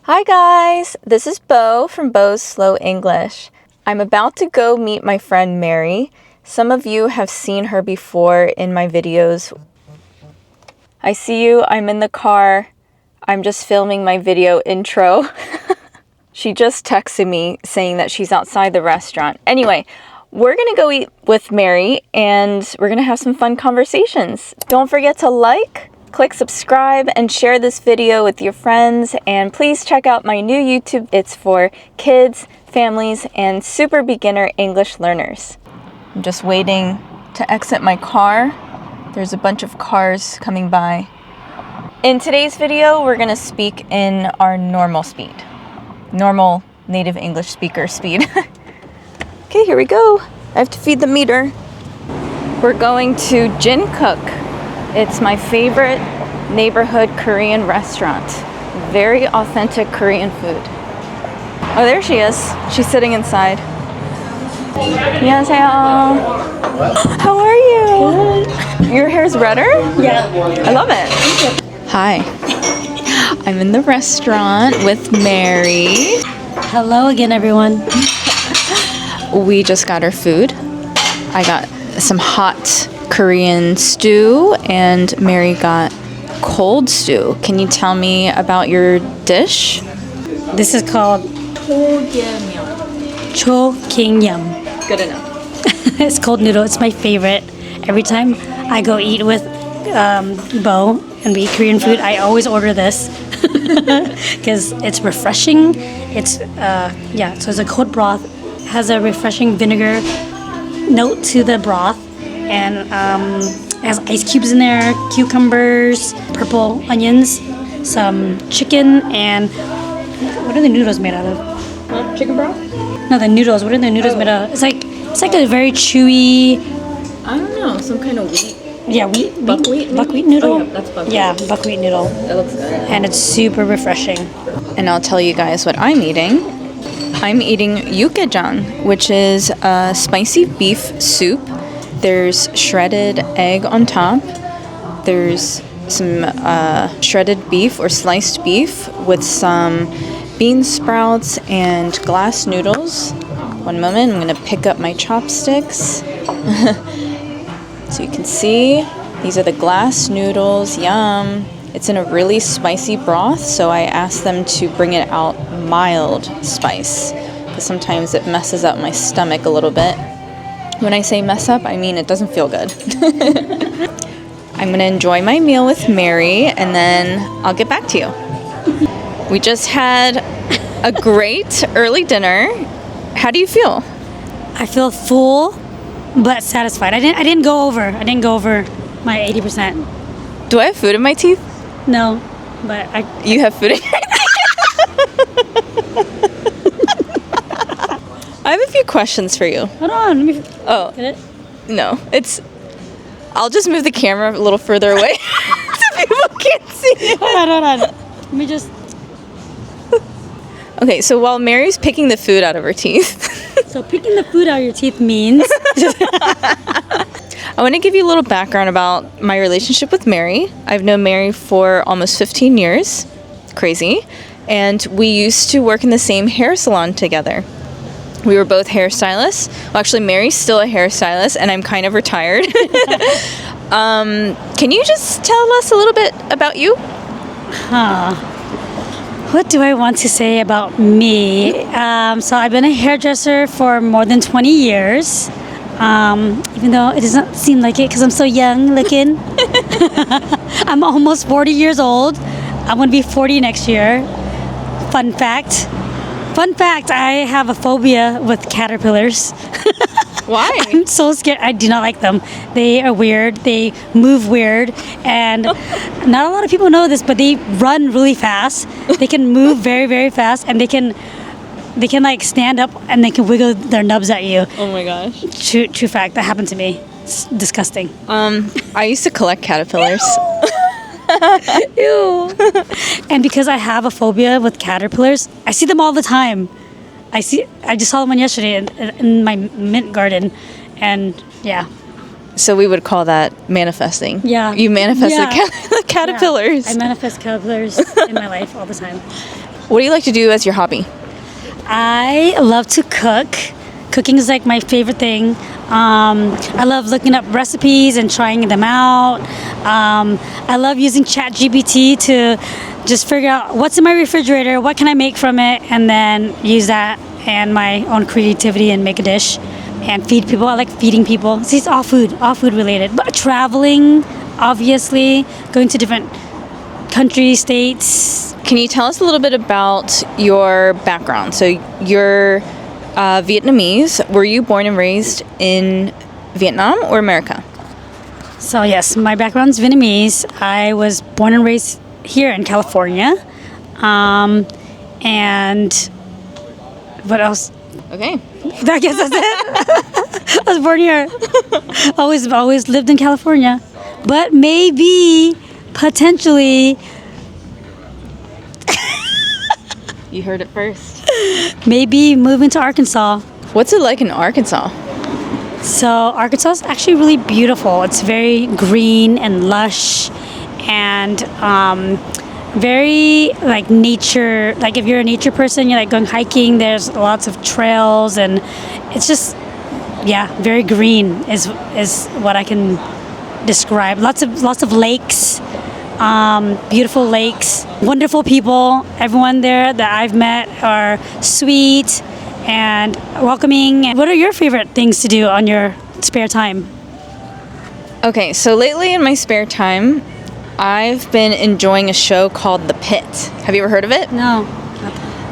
Hi guys, this is Bo from Bo's Slow English. I'm about to go meet my friend Mary. Some of you have seen her before in my videos. I see you, I'm in the car. I'm just filming my video intro. She just texted me saying that she's outside the restaurant. Anyway, we're gonna go eat with Mary and we're gonna have some fun conversations. Don't forget to like, click subscribe, and share this video with your friends. And please check out my new YouTube. It's for kids, families, and super beginner English learners. I'm just waiting to exit my car. There's a bunch of cars coming by. In today's video, we're gonna speak in our normal speed. Normal native English speaker speed. Okay, here we go. I have to feed the meter. We're going to Jin Cook. It's my favorite neighborhood Korean restaurant. Very authentic Korean food. Oh, there she is. She's sitting inside. 안녕하세요. How are you? Good. Your hair's redder? Yeah. I love it. Hi. I'm in the restaurant with Mary. Hello again, everyone. We just got our food. I got some hot Korean stew and Mary got cold stew. Can you tell me about your dish? This is called Chokingyam. Good enough. It's cold noodle. It's my favorite. Every time I go eat with Bo and we eat Korean food, I always order this because it's refreshing. It's so it's a cold broth. It has a refreshing vinegar note to the broth. And it has ice cubes in there, cucumbers, purple onions, some chicken, and what are the noodles made out of? Chicken broth? No, the noodles. What are the noodles made out of? It's like a very chewy. I don't know, some kind of wheat. Yeah, Buckwheat? Buckwheat noodle. Oh, yeah, that's buckwheat. Yeah, buckwheat noodle. It looks good. And it's super refreshing. And I'll tell you guys what I'm eating. I'm eating yukgaejang, which is a spicy beef soup. There's shredded egg on top. There's some shredded beef or sliced beef with some bean sprouts and glass noodles. One moment, I'm gonna pick up my chopsticks. So you can see, these are the glass noodles, yum. It's in a really spicy broth, so I asked them to bring it out mild spice, because sometimes it messes up my stomach a little bit. When I say mess up, I mean it doesn't feel good. I'm gonna enjoy my meal with Mary and then I'll get back to you. We just had a great early dinner. How do you feel? I feel full, but satisfied. I didn't go over my 80%. Do I have food in my teeth? No, but You have food in your teeth? I have a few questions for you. hold on. Let me Oh, get it. no. I'll just move the camera a little further away so people can't see. Hold on. Let me just. Okay, so while Mary's picking the food out of her teeth, So picking the food out of your teeth means. I want to give you a little background about my relationship with Mary. I've known Mary for almost 15 years. Crazy. And we used to work in the same hair salon together. We were both hairstylists. Well, actually, Mary's still a hairstylist, and I'm kind of retired. Can you just tell us a little bit about you? What do I want to say about me? So I've been a hairdresser for more than 20 years. Even though it doesn't seem like it because I'm so young looking. I'm almost 40 years old. I'm going to be 40 next year. Fun fact, I have a phobia with caterpillars. Why? I'm so scared. I do not like them. They are weird. They move weird. And not a lot of people know this, but they run really fast. They can move very, very fast. And they can like stand up and they can wiggle their nubs at you. Oh my gosh. True fact. That happened to me. It's disgusting. I used to collect caterpillars. Ew. And because I have a phobia with caterpillars, I see them all the time. I just saw one yesterday in my mint garden, and yeah. So we would call that manifesting. Yeah. You manifest Yeah. the caterpillars. Yeah. I manifest caterpillars in my life all the time. What do you like to do as your hobby? I love to cook. Cooking is like my favorite thing. I love looking up recipes and trying them out. I love using ChatGPT to just figure out what's in my refrigerator, what can I make from it, and then use that and my own creativity and make a dish and feed people. I like feeding people. See, it's all food related. But traveling, obviously, going to different countries, states. Can you tell us a little bit about your background? So you're Vietnamese. Were you born and raised in Vietnam or America? So yes, my background's Vietnamese. I was born and raised here in California. And what else? Okay. I guess that's it. I was born here. always lived in California. But maybe, potentially, You heard it first. maybe moving to Arkansas. What's it like in Arkansas? So Arkansas is actually really beautiful. It's very green and lush, and very like nature. Like if you're a nature person, you're like going hiking. There's lots of trails, and it's just very green is what I can describe. Lots of lakes, beautiful lakes, wonderful people. Everyone there that I've met are sweet and welcoming. What are your favorite things to do on your spare time? Okay, so lately in my spare time, I've been enjoying a show called The Pit. Have you ever heard of it? No.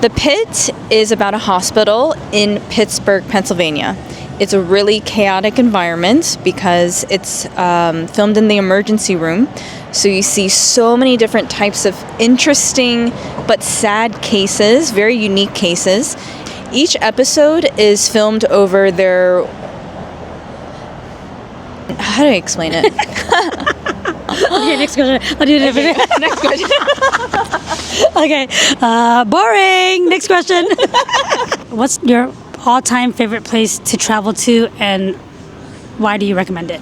The Pit is about a hospital in Pittsburgh, Pennsylvania. It's a really chaotic environment because it's filmed in the emergency room. So you see so many different types of interesting but sad cases, very unique cases. Each episode is filmed over their... How do I explain it? Okay, next question. I'll do it different. Next question. Okay, boring. Next question. What's your all-time favorite place to travel to, and why do you recommend it?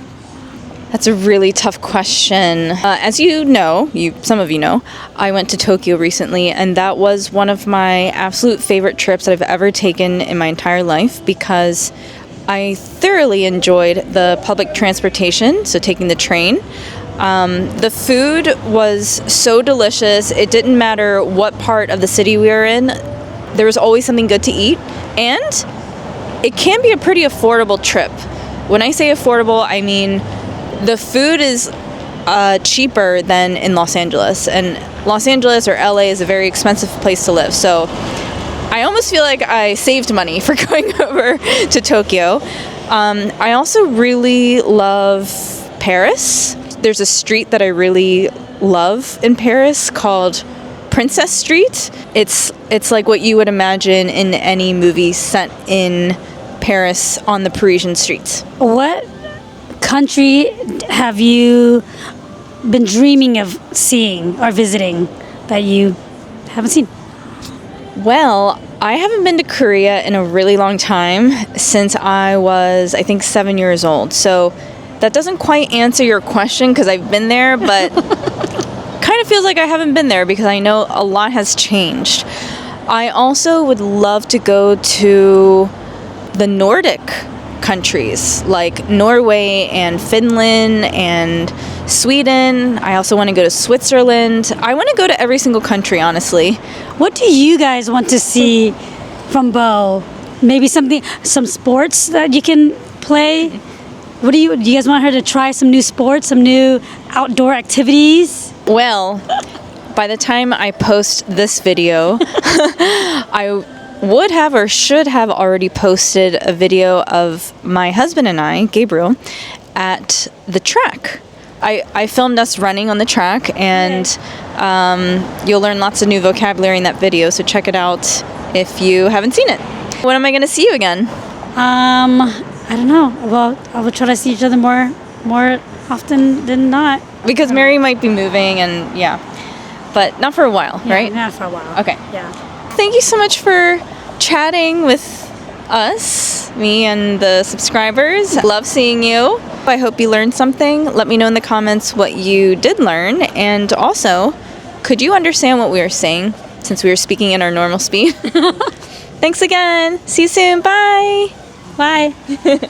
That's a really tough question. As you know, some of you know, I went to Tokyo recently, and that was one of my absolute favorite trips that I've ever taken in my entire life because I thoroughly enjoyed the public transportation, so taking the train. The food was so delicious. It didn't matter what part of the city we were in. There was always something good to eat, and it can be a pretty affordable trip. When I say affordable, I mean the food is cheaper than in Los Angeles, and Los Angeles or LA is a very expensive place to live. So I almost feel like I saved money for going over to Tokyo. I also really love Paris. There's a street that I really love in Paris called Princess Street. It's like what you would imagine in any movie set in Paris on the Parisian streets. What country have you been dreaming of seeing or visiting that you haven't seen? Well, I haven't been to Korea in a really long time, since I was, I think, 7 years old. So that doesn't quite answer your question because I've been there, but kind of feels like I haven't been there because I know a lot has changed. I also would love to go to the Nordic countries like Norway and Finland and Sweden. I also want to go to Switzerland. I want to go to every single country, honestly. What do you guys want to see from Bo? Maybe some sports that you can play? Do you guys want her to try some new sports, some new outdoor activities? Well, by the time I post this video, I would have or should have already posted a video of my husband and I, Gabriel, at the track. I filmed us running on the track, and you'll learn lots of new vocabulary in that video, so check it out if you haven't seen it. When am I going to see you again? I don't know. Well, I will try to see each other more often than not. Because Mary might be moving, and yeah. But not for a while, Yeah, right? not for a while. Okay. Yeah. Thank you so much for chatting with us, me and the subscribers. Love seeing you. I hope you learned something. Let me know in the comments what you did learn, and also, could you understand what we were saying since we were speaking in our normal speed? Thanks again. See you soon. Bye. Bye.